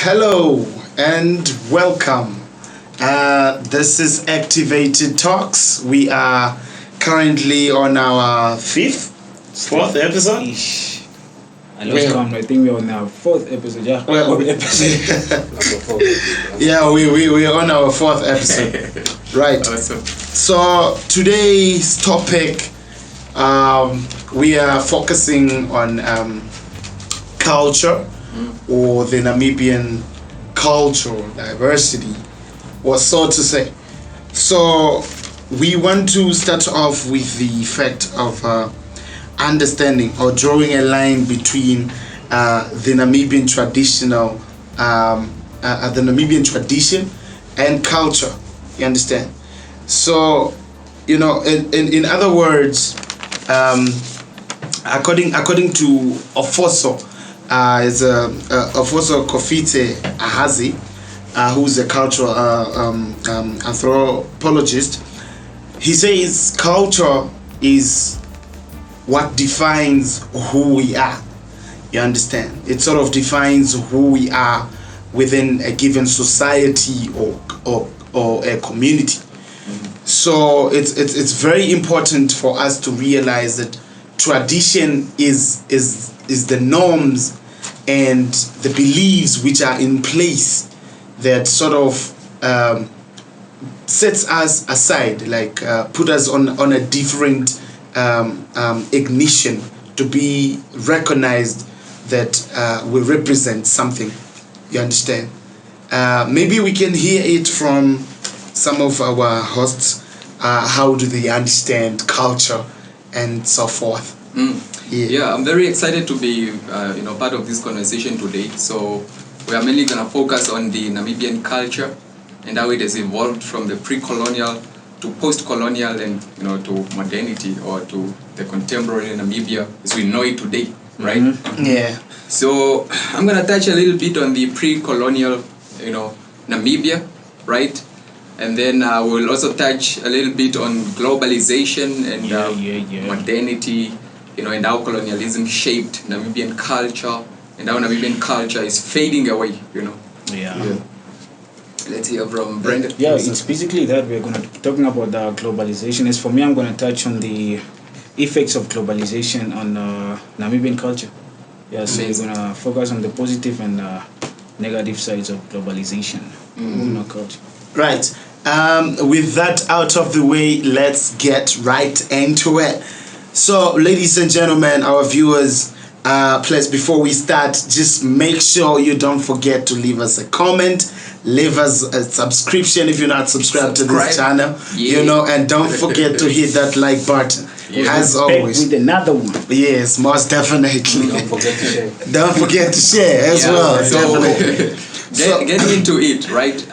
Hello and welcome. This is Activated Talks. We are currently on our fourth episode. I lost count. I think we're on our fourth episode. Yeah, we're on our fourth episode. Right. Awesome. So today's topic, we are focusing on culture, or the Namibian cultural diversity, or so to say. So we want to start off with the fact of understanding or drawing a line between the Namibian traditional, the Namibian tradition and culture. You understand? So, in other words, according to Ofoso, is Ofoso Kofite Ahazi, who's a cultural anthropologist. He says culture is what defines who we are. You understand? It sort of defines who we are within a given society or a community. So it's very important for us to realize that tradition is the norms and the beliefs which are in place that sort of sets us aside, like put us on a different ignition to be recognized that we represent something. You understand? Maybe we can hear it from some of our hosts. How do they understand culture and so forth? Yeah, I'm very excited to be part of this conversation today. So we are mainly going to focus on the Namibian culture and how it has evolved from the pre-colonial to post-colonial and to modernity or to the contemporary Namibia as we know it today, right? Mm-hmm. Yeah. So I'm going to touch a little bit on the pre-colonial, Namibia, right? And then we'll also touch a little bit on globalization and modernity, and how colonialism shaped Namibian culture and how Namibian culture is fading away, Yeah. Let's hear from Brendon. Yeah, it's basically that we're going to be talking about the globalization. As for me, I'm going to touch on the effects of globalization on Namibian culture. Yeah, so we're going to focus on the positive and negative sides of globalization on our culture. Right. With that out of the way, let's get right into it. So, ladies and gentlemen, our viewers, please, before we start, just make sure you don't forget to leave us a comment, leave us a subscription if you're not subscribed to this channel, and don't forget to hit that like button. As always. With another one. Yes, most definitely. Don't forget to share. Don't forget to share as well. So, definitely. Getting into it, right?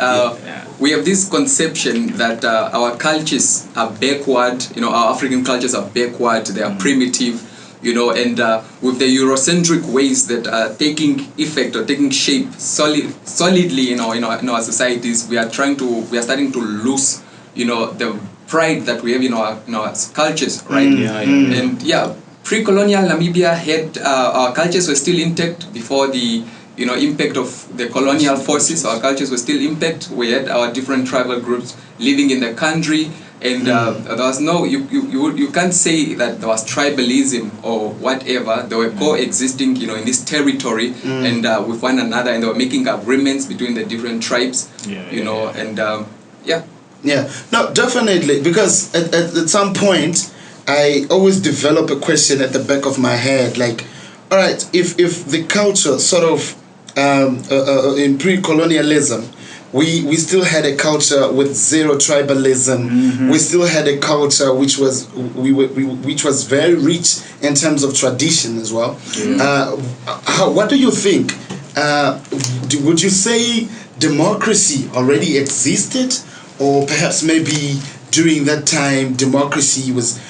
We have this conception that our cultures are backward, our African cultures are backward, they are primitive, and with the Eurocentric ways that are taking effect or taking shape solidly in our societies, we are starting to lose, the pride that we have in our cultures, right? And pre-colonial Namibia had our cultures were still intact before the impact of the colonial forces. Our cultures were still impact. We had our different tribal groups living in the country, and there was no, you can't say that there was tribalism or whatever. They were coexisting, in this territory and with one another, and they were making agreements between the different tribes, Yeah, no, definitely, because at some point, I always develop a question at the back of my head, like, all right, if the culture sort of in pre-colonialism, we still had a culture with zero tribalism. We still had a culture which was very rich in terms of tradition as well. What do you think? Would you say democracy already existed, or perhaps maybe during that time democracy was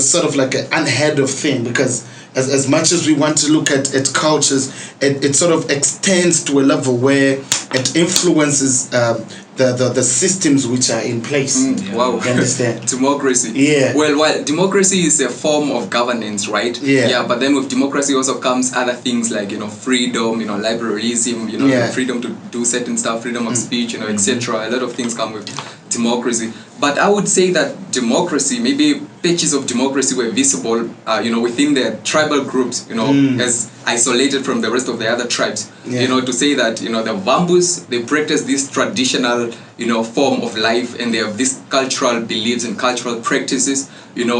sort of like an unheard of thing? Because as much as we want to look at cultures, it sort of extends to a level where it influences the systems which are in place. Wow. You understand? Democracy. Yeah. Well, while democracy is a form of governance, right? Yeah. But then with democracy also comes other things like, freedom, liberalism, freedom to do certain stuff, freedom of speech, etc. A lot of things come with democracy. But I would say that democracy, maybe patches of democracy were visible, within the tribal groups, as isolated from the rest of the other tribes. To say that, the Vambus, they practice this traditional, form of life, and they have these cultural beliefs and cultural practices, and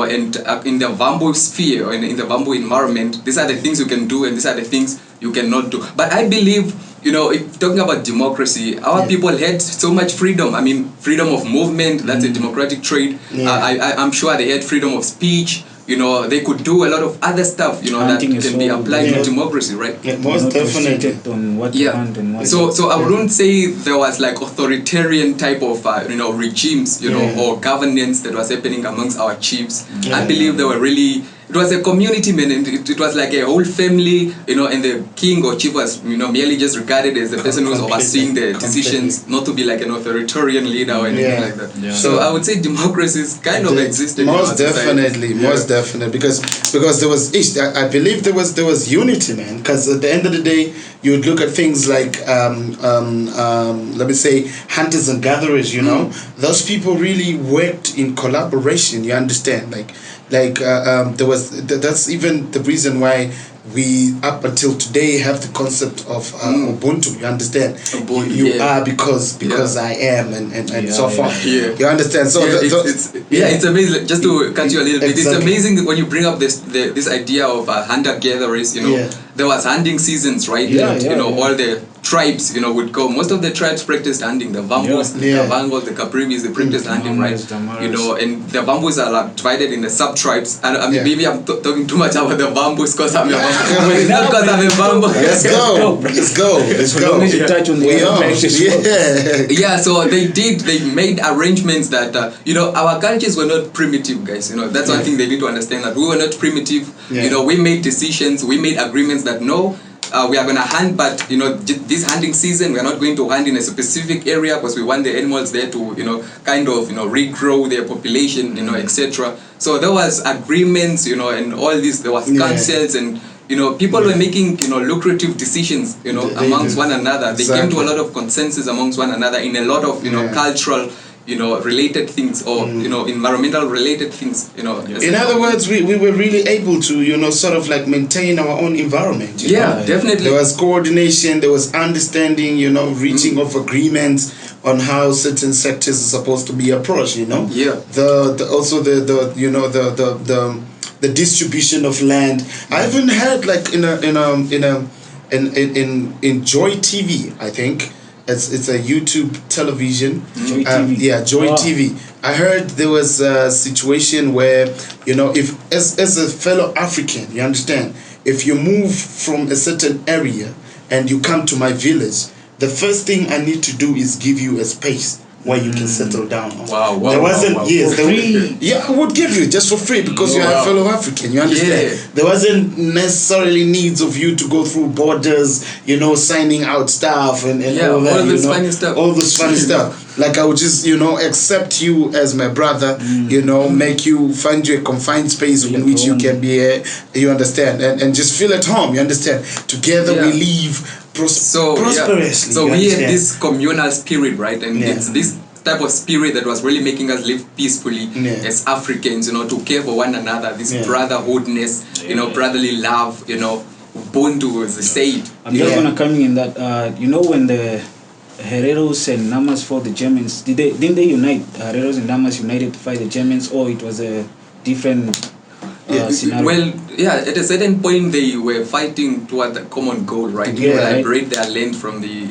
in the Vambu sphere, or in the Vambu environment, these are the things you can do and these are the things you cannot do. But I believe, if talking about democracy, our people had so much freedom. I mean, freedom of movement, that's a democratic trait. I'm sure they had freedom of speech. They could do a lot of other stuff, that can be applied to democracy, right? Yeah, most definitely. On what you want and what so I wouldn't say there was like authoritarian type of, regimes, or governance that was happening amongst our chiefs. I believe they were really, it was a community, man, and it was like a whole family, and the king or chief was, merely just regarded as the person who was overseeing the decisions, not to be like an authoritarian leader or anything like that. Yeah. So I would say democracy is kind of existed. Most definitely, because there was, I believe there was unity, man. Because at the end of the day, you would look at things like, let me say, hunters and gatherers. Those people really worked in collaboration. You understand, there was that's even the reason why we up until today have the concept of Ubuntu. You understand? Ubuntu, you are because I am and so forth. You understand? So it's amazing. Just to cut you a little bit, it's amazing when you bring up this idea of hunter gatherers. There was hunting seasons, right? All the tribes, would go. Most of the tribes practiced hunting. The Vambus, the Vangos, the Caprivis, they practiced hunting, right? And the Vambus are like divided in the sub-tribes. And I mean, maybe I'm talking too much about the Vambus because I'm a Vambu. Not because I'm a Vambu. Let's go. Touch on the so they made arrangements that, our cultures were not primitive, guys. That's one thing they need to understand, that we were not primitive. We made decisions, we made agreements that we are going to hunt, but this hunting season we are not going to hunt in a specific area because we want the animals there to regrow their population, etc. So there was agreements, and all this. There was councils, and people were making lucrative decisions, amongst one another. They came to a lot of consensus amongst one another in a lot of cultural related things, or environmental related things. In other words, we were really able to sort of like maintain our own environment. Definitely. There was coordination, there was understanding, reaching of agreements on how certain sectors are supposed to be approached. The distribution of land. I even heard like in Joy TV, I think. It's a YouTube television. Joy TV. Joy TV. I heard there was a situation where, if as a fellow African, you understand, if you move from a certain area and you come to my village, the first thing I need to do is give you a space where you can settle down. There wasn't I would give you just for free because you're a fellow African. You understand? There wasn't necessarily needs of you to go through borders, signing out stuff and all that. All this funny stuff. All this funny stuff. Like I would just accept you as my brother. Make you find you a confined space in which you can be. You understand, and just feel at home. You understand? Together we live. Prosperously. So we have this communal spirit, right? And it's this type of spirit that was really making us live peacefully as Africans, to care for one another, this brotherhoodness, brotherly love, Ubuntu, as they say. I'm just gonna come in that when the Hereros and Namas fought the Germans, didn't they unite? Hereros and Namas united to fight the Germans, or it was a different scenario? Well, at a certain point they were fighting toward the common goal, right? To liberate their land from the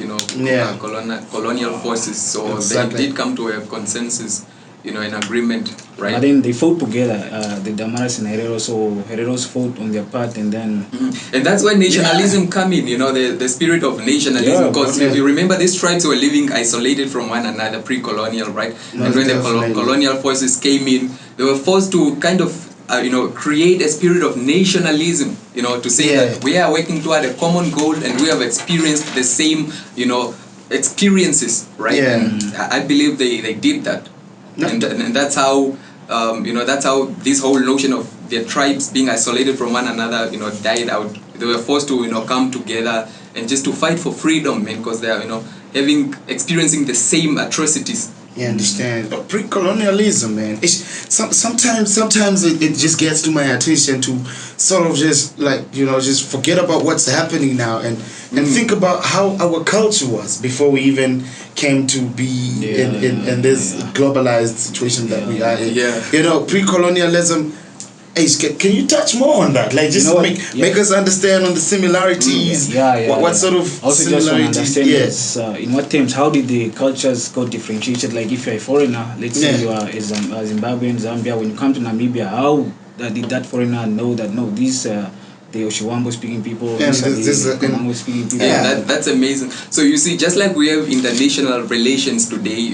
colonial forces. So they did come to a consensus, an agreement, right? But then they fought together, the Damaras and Hereros. So Hereros fought on their part, and then and that's why nationalism come in. The spirit of nationalism, because if you remember, these tribes were living isolated from one another, pre-colonial, right? And when the colonial forces came in, they were forced to kind of create a spirit of nationalism, to say that we are working toward a common goal and we have experienced the same, experiences, right? Yeah. And I believe they did that, and that's how that's how this whole notion of their tribes being isolated from one another, died out. They were forced to come together and just to fight for freedom, man, because they are experiencing the same atrocities. You understand? Pre-colonialism, man. Sometimes it just gets to my attention to sort of just just forget about what's happening now and think about how our culture was before we even came to be in this globalized situation that we are in. Yeah. Pre-colonialism. Can you touch more on that? Like, just make us understand on the similarities. What sort of also similarities? Just want to understand in what terms, how did the cultures got differentiated? Like, if you're a foreigner, let's say you are a Zimbabwean, Zambia, when you come to Namibia, how did that foreigner know that these the Oshiwambo speaking people, these are the Kamango speaking people? That's amazing. So you see, just like we have international relations today,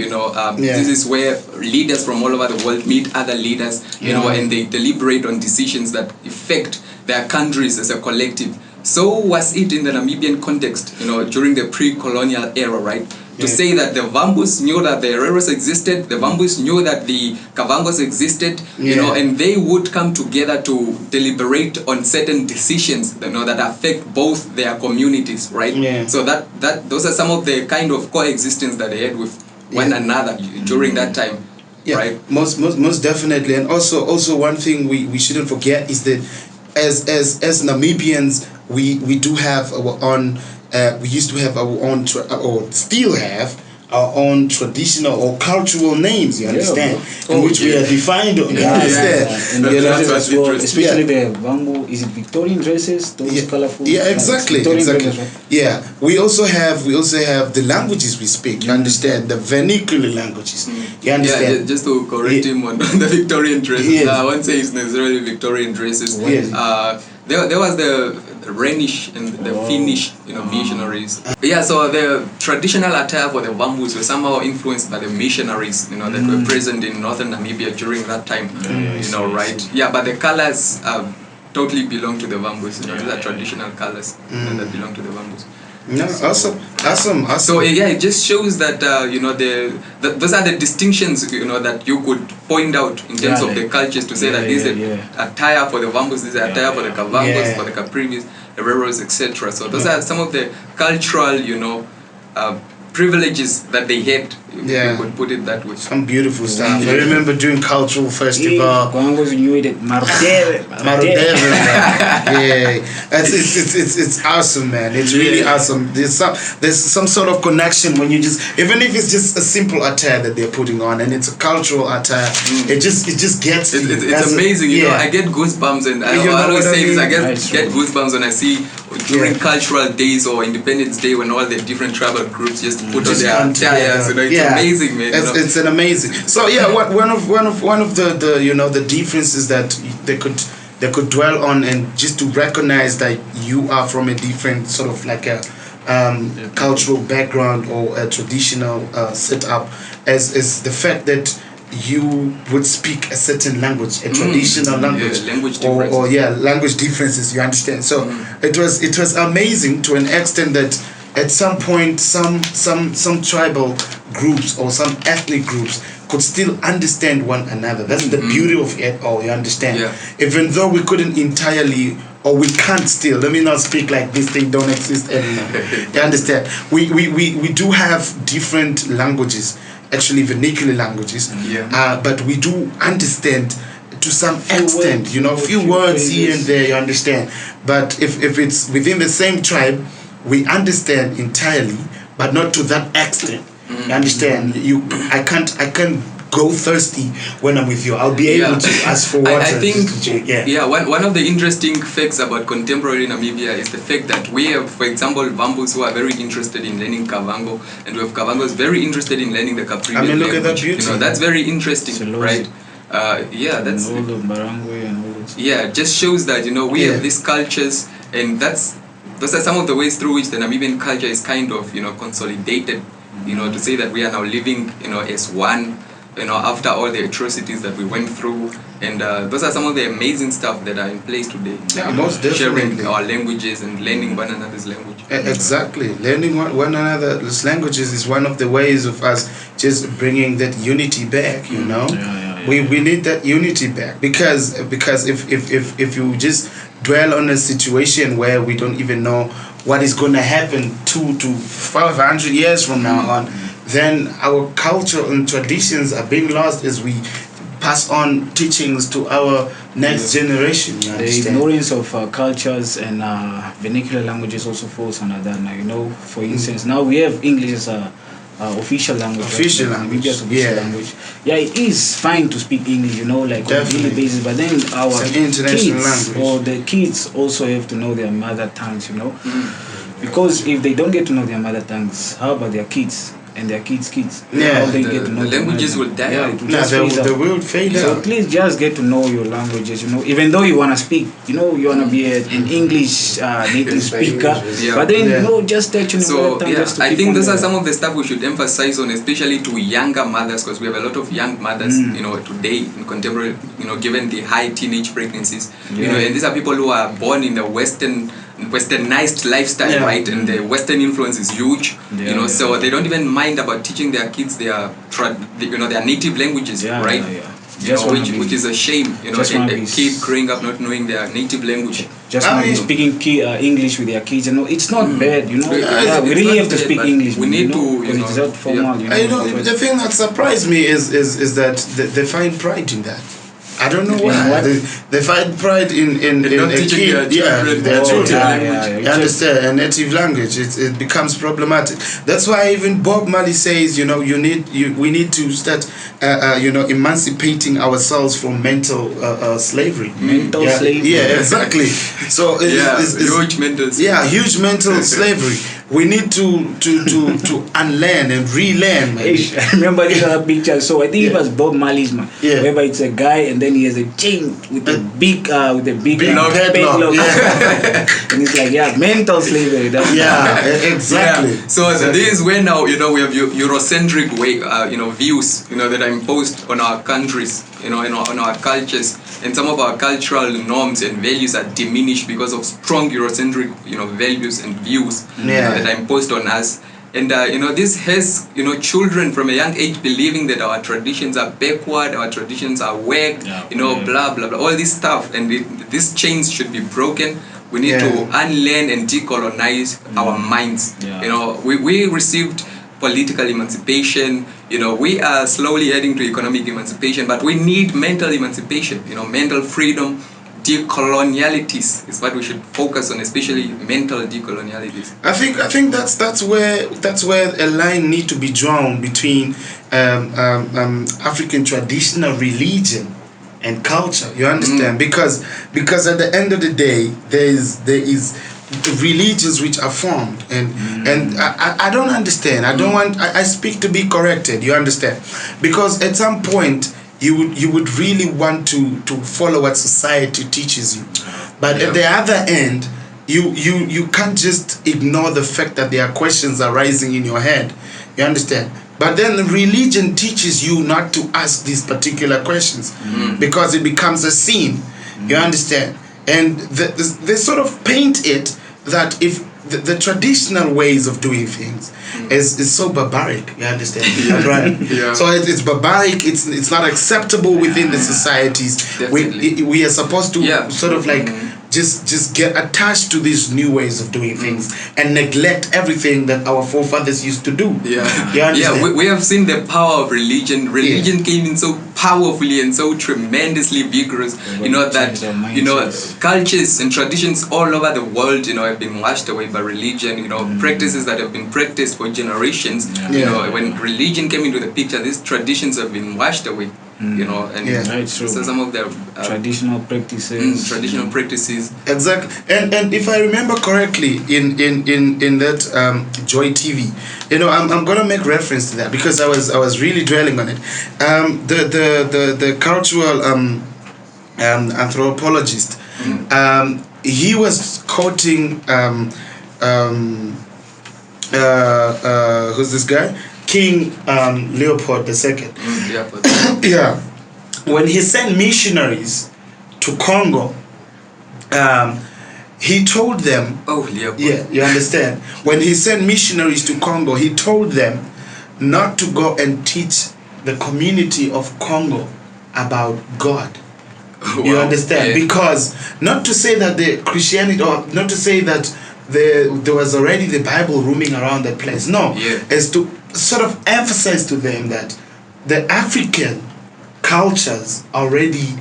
this is where leaders from all over the world meet other leaders, and they deliberate on decisions that affect their countries as a collective. So was it in the Namibian context, during the pre-colonial era, right? To say that the Vambus knew that the Hereros existed, the Vambus knew that the Kavangos existed, and they would come together to deliberate on certain decisions, that affect both their communities, right? So that those are some of the kind of coexistence that they had with one another during that time. Right? Most definitely. And also one thing we shouldn't forget is that as Namibians, we do have our own. We used to have our own, or still have our own traditional or cultural names. You understand, in which we are defined. You understand, especially the Vambu. Is it Victorian dresses? Those colorful. Exactly. Dresses, right? Yeah, we also have the languages we speak. You understand, the vernacular languages. You understand. Yeah, just to correct him on the Victorian dresses. I won't say it's necessarily Victorian dresses. There was the Rhenish and the Finnish, missionaries. So the traditional attire for the Vambus were somehow influenced by the missionaries, that were present in northern Namibia during that time, right? Yeah, but the colors totally belong to the Vambus. These are traditional colors that belong to the Vambus. Awesome. So it just shows that those are the distinctions that you could point out in terms of the cultures to say that this is the attire for the Vambus, this is the attire for the Kavangos, for the Caprivis, Hereros, etc. So those are some of the cultural privileges that they had. You could put it that way. Some beautiful stuff. I remember doing cultural festival. It's awesome, man. It's really awesome. There's some sort of connection when you even if it's just a simple attire that they're putting on and it's a cultural attire, it just gets it's amazing. I get goosebumps, and I always say this. I get goosebumps when I see during cultural days or Independence Day when all the different tribal groups just put on their attires. It's amazing, man. It's an amazing. So one of the differences that they could dwell on, and just to recognize that you are from a different sort of like a cultural background or a traditional setup, is the fact that you would speak a certain language, a traditional language, language differences. You understand? So it was amazing to an extent that at some point some tribal groups or some ethnic groups could still understand one another. That's the beauty of it all. You understand? Even though we couldn't entirely, or we can't still, let me not speak like this thing don't exist anymore. You understand? We do have different languages, actually vernacular languages, but we do understand to some extent, few words here and there, you understand. But if it's within the same tribe, we understand entirely, but not to that extent. You understand? I can't go thirsty when I'm with you. I'll be able to ask for water. I think one of the interesting facts about contemporary Namibia is the fact that we have, for example, Vambus who are very interested in learning Kavango, and we have Kavangos very interested in learning the Caprivian language. Look at that beauty. That's very interesting, right? That's and all the Barangwe and all this. Just shows that we have these cultures, and those are some of the ways through which the Namibian culture is kind of consolidated. To say that we are now living as one after all the atrocities that we went through, and those are some of the amazing stuff that are in place today. Yeah, most definitely. Sharing our languages and learning one another's language. Exactly. Learning one another's languages is one of the ways of us just bringing that unity back, you know. We need that unity back because if you just dwell on a situation where we don't even know what is going to happen 200 to 500 years from now on, then our culture and traditions are being lost as we pass on teachings to our next generation. You the ignorance of cultures and vernacular languages also falls under that. Now, you know, for instance, now we have English as a official language. Official language. Official language. Yeah, it is fine to speak English, you know, like on a daily basis. But then our kids or the kids also have to know their mother tongues, you know, because if they don't get to know their mother tongues, how about their kids? And their kids. Yeah, how they get to know the languages will die out. They will fade out. So please just get to know your languages, you know. Even though you want to speak, you know, you want to be an English native speaker, but then, you know, just touch on your mother tongue. Just to I think those are some of the stuff we should emphasize on, especially to younger mothers, because we have a lot of young mothers, you know, today in contemporary, you know, given the high teenage pregnancies, you know, and these are people who are born in the westernized lifestyle, right? And the Western influence is huge, you know, so they don't even mind about teaching their kids their native languages, right? You know, which is a shame, you know, a kid growing up not knowing their native language. Speaking English with their kids, you know, it's not bad, you know. We really have to speak English. We need to, you know, it's not formal. You know, the thing that surprised me is that they find pride in that. I don't know why. They find pride in not teaching their children language. You understand? A native language. It becomes problematic. That's why even Bob Marley says, you know, we need to start, emancipating ourselves from mental slavery. Mental slavery. Yeah, exactly. So it's huge mental slavery. Yeah, huge mental slavery. We need to unlearn and relearn. I remember this other picture. So I think it was Bob Marley's man. Yeah. Whereby it's a guy and then he has a chain with a big padlock. And it's like mental slavery. Exactly. Yeah. So this is where now, you know, we have Eurocentric way, views, you know, that are imposed on our countries, you know, on our cultures, and some of our cultural norms and values are diminished because of strong Eurocentric, you know, values and views that are imposed on us. And this has, you know, children from a young age believing that our traditions are backward, our traditions are weak, blah blah blah, all this stuff, and these chains should be broken. We need to unlearn and decolonize our minds. You know, we received political emancipation, you know, we are slowly heading to economic emancipation, but we need mental emancipation, you know, mental freedom. Decolonialities is what we should focus on, especially mental decolonialities. I think that's where a line need to be drawn between African traditional religion and culture. You understand? Because at the end of the day, there is religions which are formed, and I don't understand. I speak to be corrected. You understand? Because at some point you would really want to follow what society teaches you, but at the other end, you can't just ignore the fact that there are questions arising in your head. You understand? But then religion teaches you not to ask these particular questions because it becomes a sin. You understand? And they sort of paint it that if the traditional ways of doing things is so barbaric, you understand? Right? So it's barbaric. It's not acceptable within the societies. We are supposed to sort of like just get attached to these new ways of doing things and neglect everything that our forefathers used to do. We have seen the power of religion. Religion came in so powerfully and so tremendously vigorous, you know, that, you know, cultures and traditions all over the world, you know, have been washed away by religion, you know, practices that have been practiced for generations. You know, when religion came into the picture, these traditions have been washed away. You know, and so some of the traditional practices. Exactly, and if I remember correctly, in that Joy TV, you know, I'm gonna make reference to that because I was really dwelling on it. The cultural anthropologist, he was quoting who's this guy? King Leopold II. Yeah, when he sent missionaries to Congo, he told them. Oh, Leopold. Yeah, you understand. When he sent missionaries to Congo, he told them not to go and teach the community of Congo about God. Wow. You understand? Yeah. Because not to say that the Christianity, or not to say that there was already the Bible roaming around that place. No, is to sort of emphasize to them that the African cultures already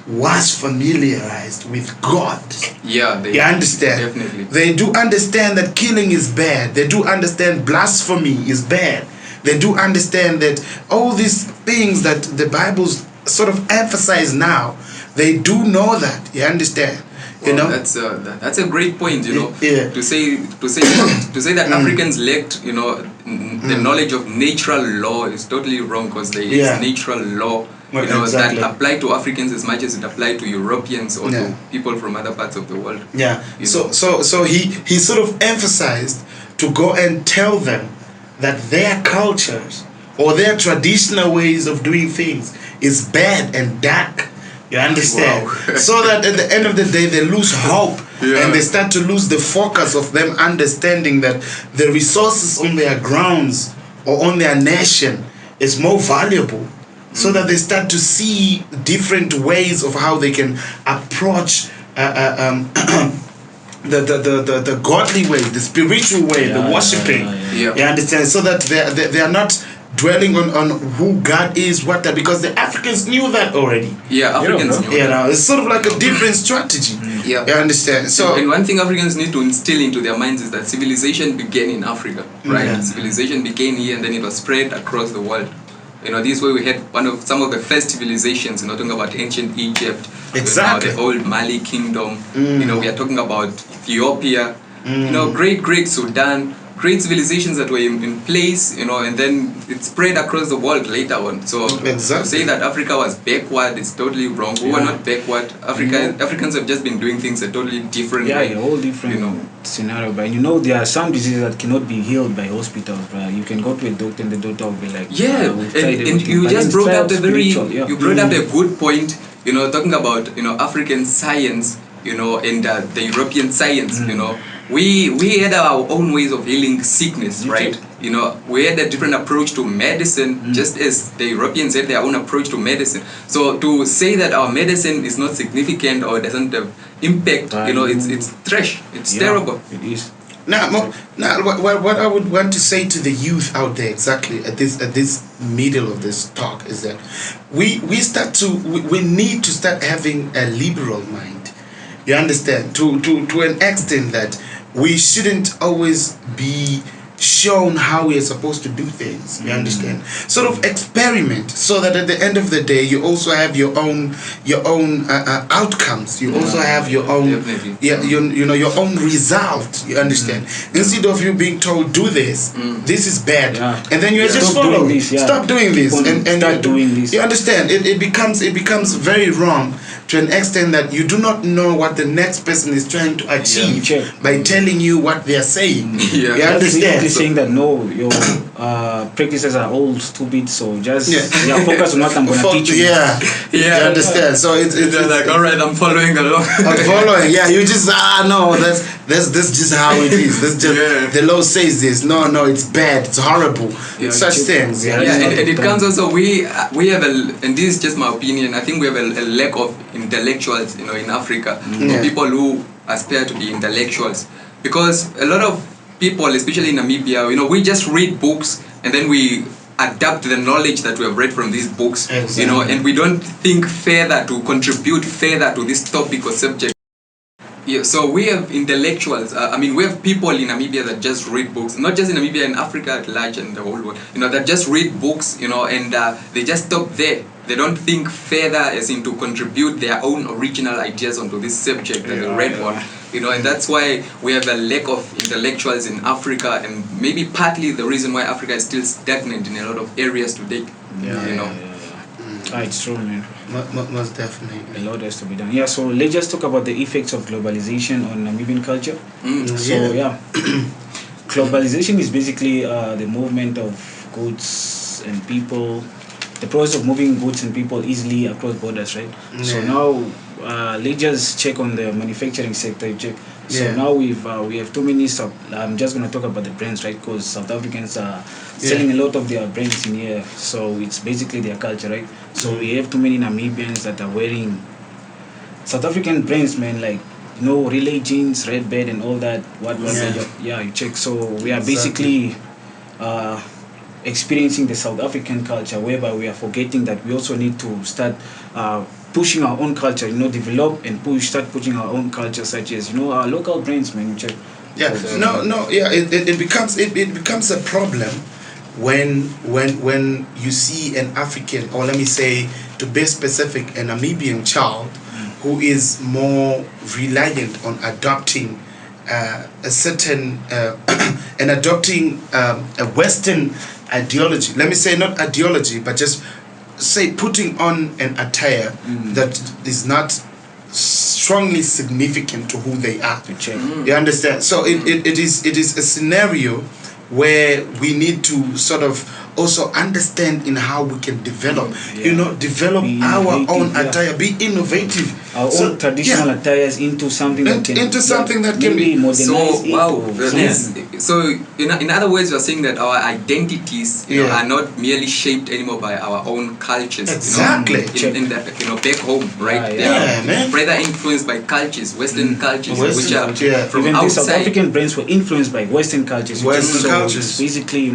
was familiarized with God. Yeah, you understand? Definitely. They do understand that killing is bad. They do understand blasphemy is bad. They do understand that all these things that the Bible's sort of emphasize now, they do know that. You understand? Well, you know, that's a great point. You know, yeah. to say that Africans lacked, you know, the knowledge of natural law is totally wrong, because there is natural law. Well, you know, exactly. that apply to Africans as much as it applied to Europeans or Yeah. to people from other parts of the world. Yeah. You So know. he sort of emphasized to go and tell them that their cultures or their traditional ways of doing things is bad and dark. You understand? Wow. So that at the end of the day they lose hope. Yeah. And they start to lose the focus of them understanding that the resources on their grounds or on their nation is more valuable. So that they start to see different ways of how they can approach the godly way, the spiritual way, the worshiping. Yeah. You understand? So that they are not dwelling on who God is, what that, because the Africans knew that already. Yeah, Africans knew You that. know, it's sort of like a different strategy. Yeah. You understand? So and one thing Africans need to instill into their minds is that civilization began in Africa, right? Yeah. Civilization began here and then it was spread across the world. You know, this is where we had some of the first civilizations, you know, talking about ancient Egypt, Exactly. you know, the old Mali kingdom, you know, we are talking about Ethiopia, you know, great Sudan, great civilizations that were in place, you know, and then it spread across the world later on. So to say that Africa was backward is totally wrong. We were not backward. Africans have just been doing things a totally different way. Yeah, a whole different scenario. But you know, there are some diseases that cannot be healed by hospitals. Right? You can go to a doctor and the doctor will be like, yeah, and you just brought up you brought up a good point. You know, talking about African science, you know, and the European science, you know. We had our own ways of healing sickness, right? You know, we had a different approach to medicine, just as the Europeans had their own approach to medicine. So to say that our medicine is not significant or doesn't have impact, you know, it's trash. It's terrible. It is. Now, what I would want to say to the youth out there exactly at this middle of this talk is that we need to start having a liberal mind. You understand? To an extent that we shouldn't always be shown how we are supposed to do things. You understand? Sort of experiment, so that at the end of the day you also have your own outcomes. You also have your own your own result. You understand? Instead of you being told do this, this is bad, and then you just follow. Stop doing this, and start doing this. You understand? It becomes very wrong to an extent that you do not know what the next person is trying to achieve by telling you what they are saying. You understand? Saying that no, your practices are all stupid, so just focus on what I'm gonna teach you. You understand? So it's like, all right, I'm following along. I'm following. Yeah, you just no, that's just how it is. That's just the law says this. No, it's bad. It's horrible. Such things. And it comes also we have and this is just my opinion. I think we have a lack of intellectuals, you know, in Africa, people who aspire to be intellectuals, because a lot of people, especially in Namibia, you know, we just read books and then we adapt the knowledge that we have read from these books, you know, and we don't think further to contribute further to this topic or subject. Yeah, so we have intellectuals. We have people in Namibia that just read books, not just in Namibia, in Africa at large and the whole world. You know, that just read books, you know, and they just stop there. They don't think further, as in to contribute their own original ideas onto this subject that they read on. You know, and that's why we have a lack of intellectuals in Africa, and maybe partly the reason why Africa is still stagnant in a lot of areas today. You know. It's true, man. Most definitely. A lot has to be done. Yeah, so let's just talk about the effects of globalization on Namibian culture. Globalization is basically the movement of goods and people, the process of moving goods and people easily across borders, right? So now let's just check on the manufacturing sector. So now we have too many I'm just going to talk about the brands, right? Because South Africans are selling a lot of their brands in here, so it's basically their culture, right? So we have too many Namibians that are wearing South African brands, man, like Relay Jeans, Red Bed, and all that. You check. So we are basically experiencing the South African culture, whereby we are forgetting that we also need to start pushing our own culture, develop and start pushing our own culture, such as our local brands, man. You check. It becomes a problem when you see an African, or let me say, to be specific, a Namibian child who is more reliant on adopting a certain and adopting a Western ideology. Let me say not ideology, but just say putting on an attire that is not strongly significant to who they are. You understand? So it is a scenario where we need to sort of also understand in how we can develop, develop our own attire, be innovative. Our own traditional attires into something that can be modernized. So in other words, you're saying that our identities are not merely shaped anymore by our own cultures. Exactly. In that back home, right? They are rather influenced by cultures, Western cultures, which are from even outside. The South African brands were influenced by Western cultures. Cultures. Basically,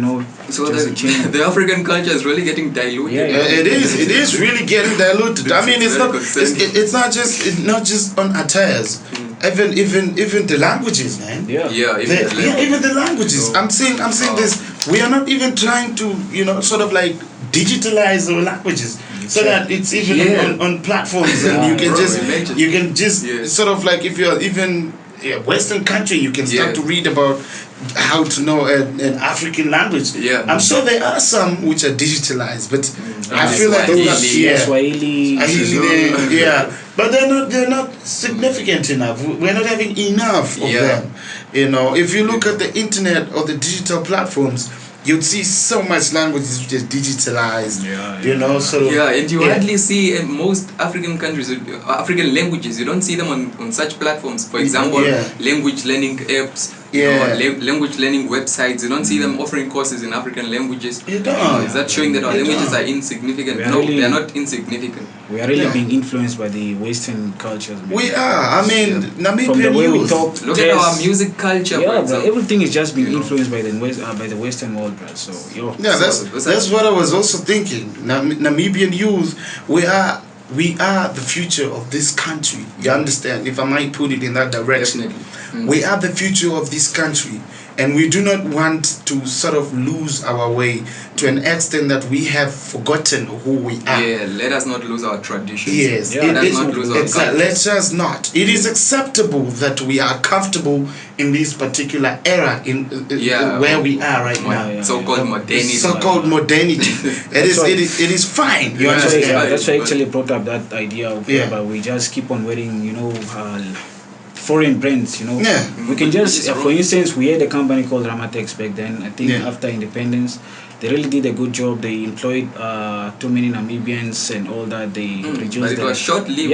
So the African culture is really getting diluted. It is really getting diluted. I mean, it's not just on attires. Even the languages, man. Even the languages. I'm saying this. We are not even trying to sort of like digitalize our languages so that it's even on platforms and you can just sort of like, if you're even a Western country, you can start to read about how to know an African language. I'm sure there are some which are digitalized, but I feel like Swahili, but they're not significant enough. We're not having enough of them. If you look at the internet or the digital platforms, you'd see so much languages which is digitalized. And you hardly see in most African countries, African languages, you don't see them on such platforms. For example, language learning apps, language learning websites. You don't see them offering courses in African languages. You don't. Is that showing that our languages are insignificant? No, they are not insignificant. We are really being influenced by the Western cultures. Man. We are. I mean, Namibian from the way we talk, look at our music culture. Everything is just being influenced by the Western world, bro. So that's what I was also thinking. Namibian youth, we are the future of this country. You understand? If I might put it in that direction, we are the future of this country. And we do not want to sort of lose our way to an extent that we have forgotten who we are. Let us not lose our traditions. Yes, let's just not. It is acceptable that we are comfortable in this particular era where we are right now. So-called modernity. It is fine. You understand? That's why I actually brought up that idea of whereby we just keep on wearing, foreign brands, we can just for instance, we had a company called Ramatex back then. I think after independence they really did a good job. They employed too many Namibians and all that. They reduced but it was short-lived.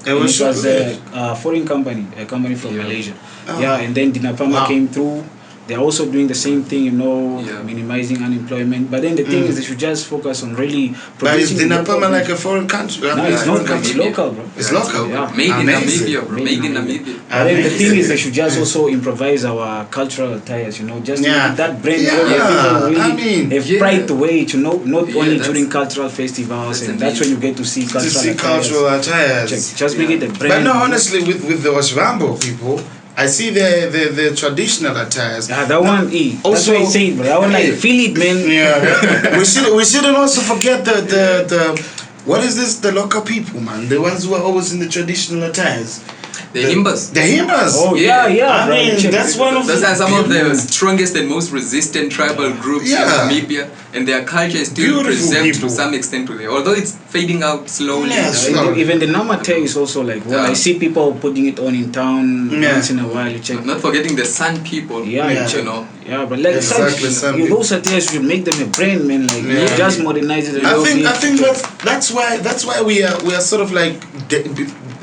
It was a foreign company, a company from Malaysia. And then Dinapama came through. They're also doing the same thing, minimizing unemployment. But then the thing is, they should just focus on really producing. But is Dinapama like a foreign country? No, it's not. It's local, bro. It's local. Made in Namibia, bro. Made in Namibia. But then the thing is, they should just also improvise our cultural attires, just that brand where people really have pride to wear it, not only during cultural festivals, and that's when you get to see cultural attires. Just make it a brand. But no, honestly, with the Osrambo people, I see the traditional attires. That one, that's what I say, bro. That one, feel it, man. We shouldn't also forget the what is this? The local people, man. The ones who are always in the traditional attires. The Himbas. The Himbas. Oh Yeah. yeah. I mean, that's one of Those are some of the strongest and most resistant tribal groups in Namibia, and their culture is still Beautiful preserved people. to some extent today, although it's fading out slowly. Yes. Even the Namate is also like I see people putting it on in town once in a while. You check. Not forgetting the San people. Yeah. You know. Yeah, but like Exactly, some those ideas should make them a brain, man. Like you just modernize it. I think that's why we are sort of like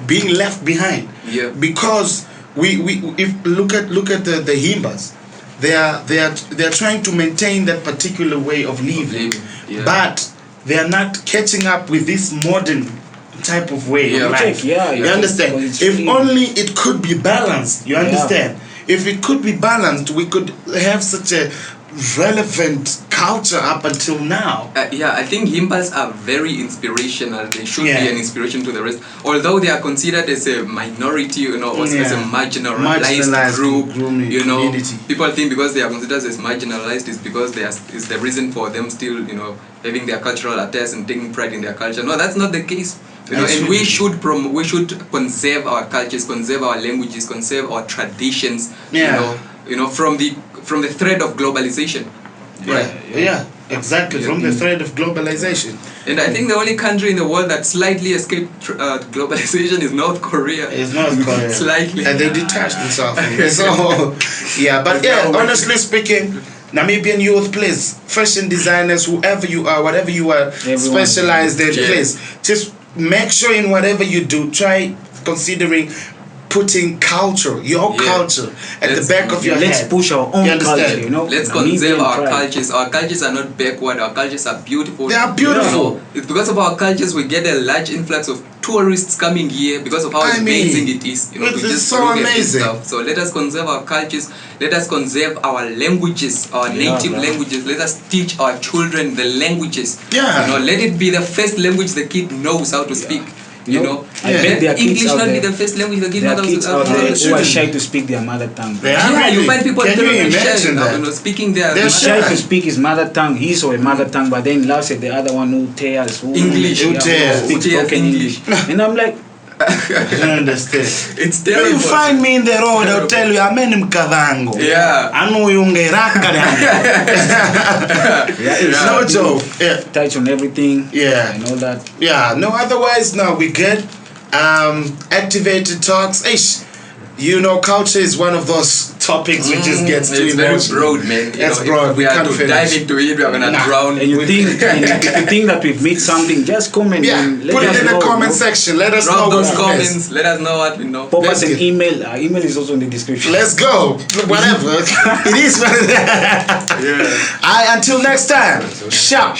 being left behind. Yeah. Because we if look at the Himbas, they are trying to maintain that particular way of living, but they are not catching up with this modern type of way of life. You understand? If only it could be balanced. You understand? If it could be balanced, we could have such a relevant culture up until now. I think Himbas are very inspirational. They should be an inspiration to the rest. Although they are considered as a minority, you know, also as a marginalized group, you know, community. People think because they are considered as marginalized is because is the reason for them still, you know, having their cultural attest and taking pride in their culture. No, that's not the case. You know, and we should conserve our cultures, conserve our languages, conserve our traditions. You know, from the threat of globalization. Exactly, from the threat of globalization. And I think the only country in the world that slightly escaped globalization is North Korea. It's North Korea. Slightly. And they detached themselves from it. So, honestly speaking, Namibian youth, please, fashion designers, whoever you are, whatever you are specialized in, please, just make sure in whatever you do, try considering putting culture, your culture, at the back of your head. Let's push our own culture, you know. Let's conserve our cultures. Our cultures are not backward. Our cultures are beautiful. They are beautiful. You know, it's because of our cultures we get a large influx of tourists coming here because of how amazing it is. You know, it is so amazing. So let us conserve our cultures. Let us conserve our languages, our native languages. Let us teach our children the languages. You know, let it be the first language the kid knows how to speak. You know, let English not be the first language the kid knows how to speak. Who are shy to speak their mother tongue. You find people very shy, that? you know, speaking their He's shy to speak his mother tongue, his or a mother tongue, but then laughs at the other one who tears, English, who speaks broken English. And I'm like, I understand. It's When terrible. you find me in the road, I'll tell you, I'm in Mkavango. Anu yunge raka No joke. touch on everything. And all that. No, otherwise, no, we good. Activated talks. Ish. You know, culture is one of those topics which just gets too emotional. It's very broad, man. It's broad. If we are to dive into it, we are gonna drown. And if you think that we've missed something, just comment. And let put us it in know, the comment section. Let us Drop know those what comments. Let us know what we know. Pop us an email. Our email is also in the description. Let's go. Whatever. It is what it is. Until next time. Sharp.